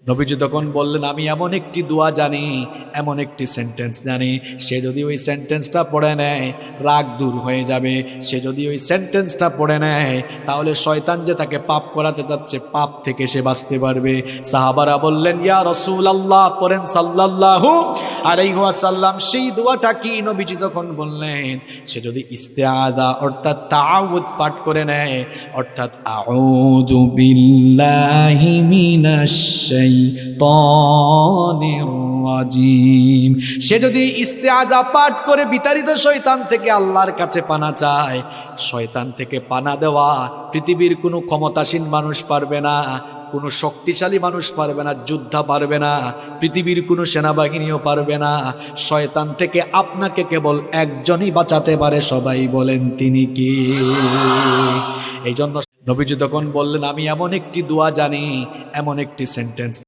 নবীজি তখন বললেন, আমি এমন একটি দোয়া জানি, এমন একটি সেন্টেন্স জানি, সে যদি ওই সেন্টেন্সটা পড়ে নেয় রাগ দূর হয়ে যাবে। সে যদি ওই সেন্টেন্সটা পড়ে নেয় তাহলে শয়তান যে তাকে পাপ করাতে যাচ্ছে পাপ থেকে সে বাঁচতে পারবে। সাহাবারা বললেন, ইয়া রাসূলুল্লাহ, পড়েন সাল্লাল্লাহু আলাইহি ওয়াসাল্লাম। সেই দোয়াটা কি? নবীজি তখন বললেন, সে যদি ইস্তেআযা অর্থাৎ তাআউযু পাঠ করে নেয়, অর্থাৎ আউযু বিল্লাহি মিনাশ শাইতানির রাজিম, সে যদি ইস্তেআযা পাঠ করে বিতাড়িত শয়তান থেকে আল্লাহর কাছে পানা চায়, শয়তান থেকে পানা দেওয়া পৃথিবীর কোনো ক্ষমতাসীন মানুষ পারবে না, কোনো শক্তিশালী মানুষ পারবে না, যোদ্ধা পারবে না, পৃথিবীর কোনো সেনাবাহিনীও পারবে না। শয়তান থেকে আপনাকে কেবল একজনই বাঁচাতে পারে, সবাই বলেন তিনি কে? এই জন্য নবীজি তখন বললেন, আমি এমন একটি দোয়া জানি, এমন একটি সেন্টেন্স